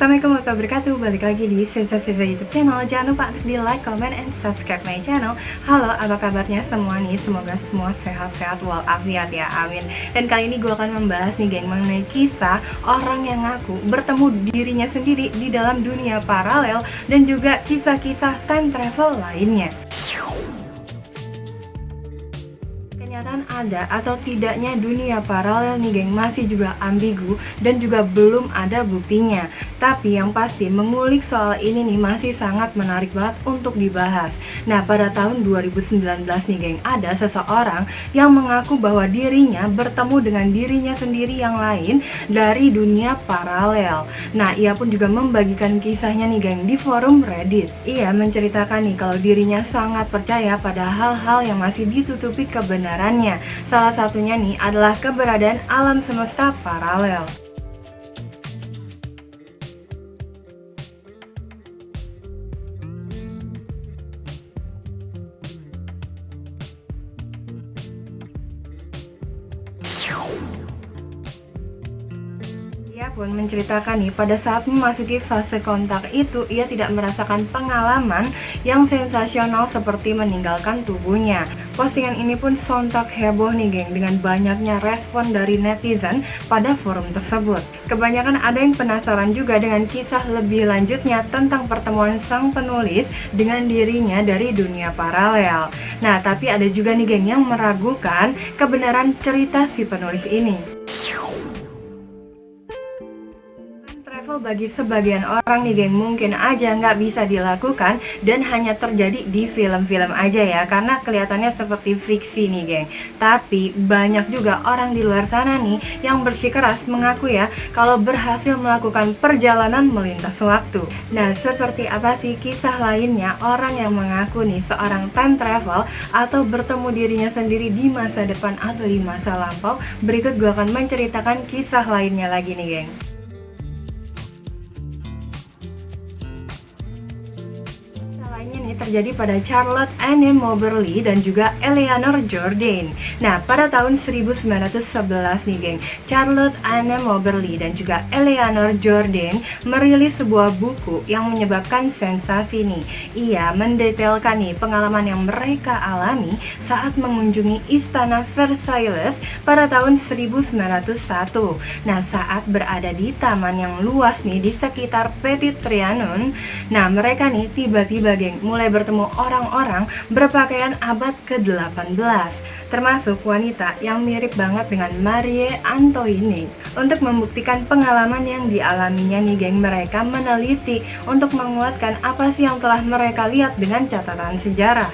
Assalamualaikum warahmatullahi wabarakatuh. Balik lagi di Sensasi YouTube channel. Jangan lupa untuk di like, comment, and subscribe my channel. Halo, apa kabarnya semua nih? Semoga semua sehat-sehat walafiat ya, amin. Dan kali ini gue akan membahas nih geng mengenai kisah orang yang ngaku bertemu dirinya sendiri di dalam dunia paralel dan juga kisah-kisah time travel lainnya. Kenyataan ada atau tidaknya dunia paralel nih geng masih juga ambigu dan juga belum ada buktinya. Tapi yang pasti mengulik soal ini nih masih sangat menarik banget untuk dibahas. Nah, pada tahun 2019 nih geng, ada seseorang yang mengaku bahwa dirinya bertemu dengan dirinya sendiri yang lain dari dunia paralel. Nah, ia pun juga membagikan kisahnya nih geng di forum Reddit. Ia menceritakan nih kalau dirinya sangat percaya pada hal-hal yang masih ditutupi kebenarannya. Salah satunya nih adalah keberadaan alam semesta paralel. Ia pun menceritakan nih pada saat memasuki fase kontak itu ia tidak merasakan pengalaman yang sensasional seperti meninggalkan tubuhnya. Postingan ini pun sontak heboh nih geng dengan banyaknya respon dari netizen pada forum tersebut. Kebanyakan ada yang penasaran juga dengan kisah lebih lanjutnya tentang pertemuan sang penulis dengan dirinya dari dunia paralel. Nah, tapi ada juga nih geng yang meragukan kebenaran cerita si penulis ini. Bagi sebagian orang nih geng mungkin aja nggak bisa dilakukan dan hanya terjadi di film-film aja ya, karena kelihatannya seperti fiksi nih geng. Tapi banyak juga orang di luar sana nih yang bersikeras mengaku ya kalau berhasil melakukan perjalanan melintas waktu. Nah, seperti apa sih kisah lainnya orang yang mengaku nih seorang time travel atau bertemu dirinya sendiri di masa depan atau di masa lampau? Berikut gue akan menceritakan kisah lainnya lagi nih geng. Terjadi pada Charlotte Anne Moberly dan juga Eleanor Jordan. Nah, pada tahun 1911 nih geng, Charlotte Anne Moberly dan juga Eleanor Jordan merilis sebuah buku yang menyebabkan sensasi nih. Ia mendetailkan nih pengalaman yang mereka alami saat mengunjungi Istana Versailles pada tahun 1901. Nah, saat berada di taman yang luas nih di sekitar Petit Trianon, nah mereka nih tiba-tiba geng mulai bertemu orang-orang berpakaian abad ke-18, termasuk wanita yang mirip banget dengan Marie Antoinette. Untuk membuktikan pengalaman yang dialaminya nih geng, mereka meneliti untuk menguatkan apa sih yang telah mereka lihat dengan catatan sejarah.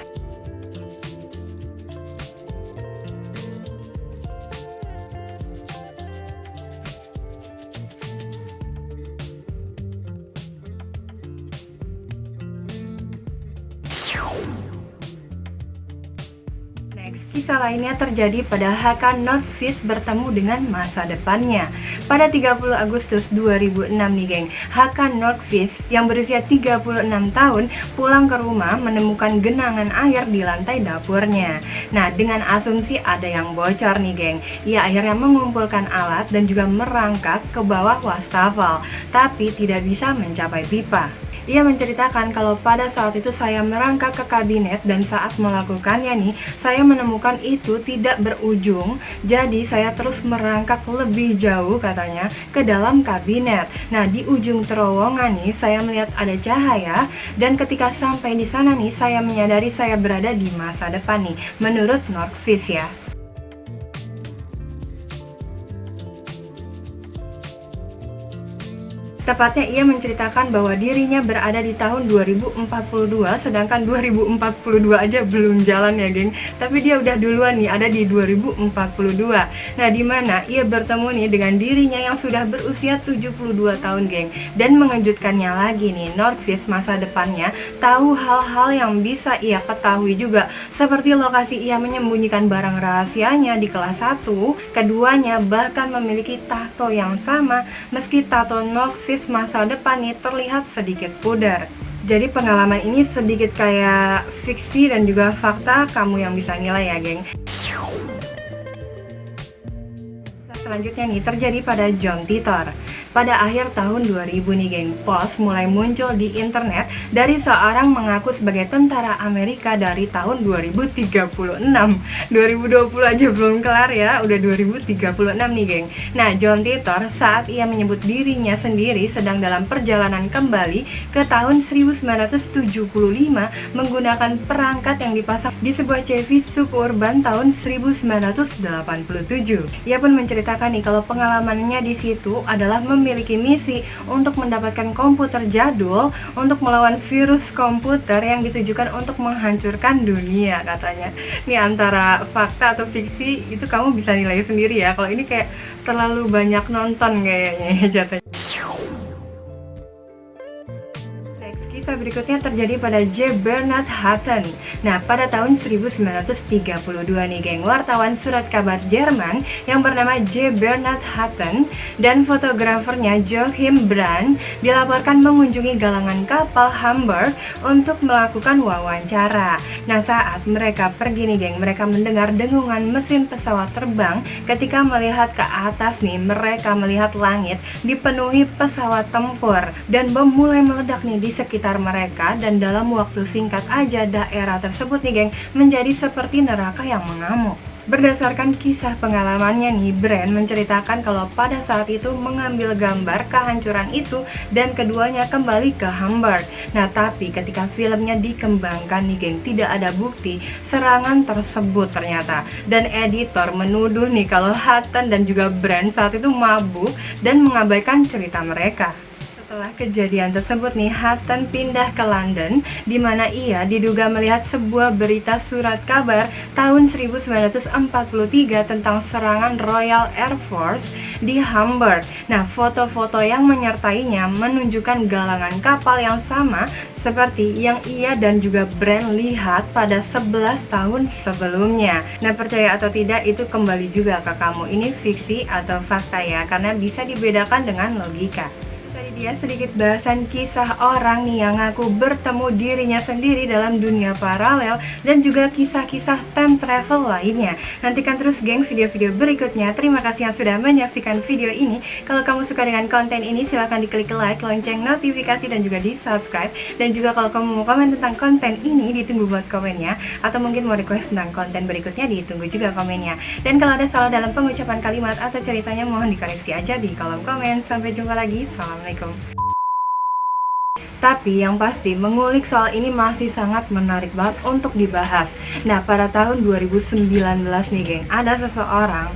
Kisah lainnya terjadi pada Hakan Nordqvist bertemu dengan masa depannya. Pada 30 Agustus 2006 nih geng, Hakan Nordqvist yang berusia 36 tahun pulang ke rumah menemukan genangan air di lantai dapurnya. Nah, dengan asumsi ada yang bocor nih geng, ia akhirnya mengumpulkan alat dan juga merangkak ke bawah wastafel, tapi tidak bisa mencapai pipa. Ia menceritakan kalau pada saat itu saya merangkak ke kabinet dan saat melakukannya nih, saya menemukan itu tidak berujung. Jadi saya terus merangkak lebih jauh katanya ke dalam kabinet. Nah, di ujung terowongan nih saya melihat ada cahaya dan ketika sampai di sana nih saya menyadari saya berada di masa depan nih, menurut Nordqvist ya. Tepatnya ia menceritakan bahwa dirinya berada di tahun 2042, sedangkan 2042 aja belum jalan ya geng. Tapi dia udah duluan nih ada di 2042. Nah, di mana ia bertemu nih dengan dirinya yang sudah berusia 72 tahun geng. Dan mengejutkannya lagi nih, Nordqvist masa depannya tahu hal-hal yang bisa ia ketahui juga, seperti lokasi ia menyembunyikan barang rahasianya di kelas 1. Keduanya bahkan memiliki tato yang sama, meski tato Nordqvist masa depan nih terlihat sedikit pudar. Jadi pengalaman ini sedikit kayak fiksi dan juga fakta, kamu yang bisa nilai ya geng. Selanjutnya nih terjadi pada John Titor. pada akhir tahun 2000 nih geng. Post mulai muncul di internet dari seorang mengaku sebagai tentara Amerika dari tahun 2036. 2020 aja belum kelar ya, udah 2036 nih geng. Nah, John Titor saat ia menyebut dirinya sendiri sedang dalam perjalanan kembali ke tahun 1975 menggunakan perangkat yang dipasang di sebuah Chevy Suburban tahun 1987. Ia pun menceritakan nih kalau pengalamannya di situ adalah memiliki misi untuk mendapatkan komputer jadul untuk melawan virus komputer yang ditujukan untuk menghancurkan dunia katanya. Ini antara fakta atau fiksi itu kamu bisa nilai sendiri ya. Kalau ini kayak terlalu banyak nonton kayaknya jatuhnya. Kisah berikutnya terjadi pada J. Bernard Hutton. Nah, pada tahun 1932 nih geng, wartawan surat kabar Jerman yang bernama J. Bernard Hutton dan fotografernya Joachim Brand dilaporkan mengunjungi galangan kapal Hamburg untuk melakukan wawancara. Nah, saat mereka pergi nih geng, mereka mendengar dengungan mesin pesawat terbang. Ketika melihat ke atas nih, mereka melihat langit dipenuhi pesawat tempur dan bom mulai meledak nih di sekitar mereka, dan dalam waktu singkat aja daerah tersebut nih geng menjadi seperti neraka yang mengamuk. Berdasarkan kisah pengalamannya nih, Brand menceritakan kalau pada saat itu mengambil gambar kehancuran itu dan keduanya kembali ke Hamburg. Nah, tapi ketika filmnya dikembangkan nih geng, tidak ada bukti serangan tersebut ternyata. Dan editor menuduh nih kalau Hutton dan juga Brand saat itu mabuk dan mengabaikan cerita mereka. Setelah kejadian tersebut nih, Hutton pindah ke London di mana ia diduga melihat sebuah berita surat kabar tahun 1943 tentang serangan Royal Air Force di Hamburg. Nah, foto-foto yang menyertainya menunjukkan galangan kapal yang sama seperti yang ia dan juga Brand lihat pada 11 tahun sebelumnya. Nah, percaya atau tidak itu kembali juga ke kamu, ini fiksi atau fakta ya, karena bisa dibedakan dengan logika. Tadi dia sedikit bahasan kisah orang nih yang ngaku bertemu dirinya sendiri dalam dunia paralel dan juga kisah-kisah time travel lainnya. Nantikan terus geng video-video berikutnya. Terima kasih yang sudah menyaksikan video ini. Kalau kamu suka dengan konten ini silahkan diklik like, lonceng notifikasi dan juga di subscribe. Dan juga kalau kamu mau komen tentang konten ini ditunggu buat komennya, atau mungkin mau request tentang konten berikutnya ditunggu juga komennya. Dan kalau ada salah dalam pengucapan kalimat atau ceritanya mohon dikoreksi aja di kolom komen. Sampai jumpa lagi. Salam. Tapi yang pasti mengulik soal ini masih sangat menarik banget untuk dibahas. Nah, pada tahun 2019 nih geng, ada seseorang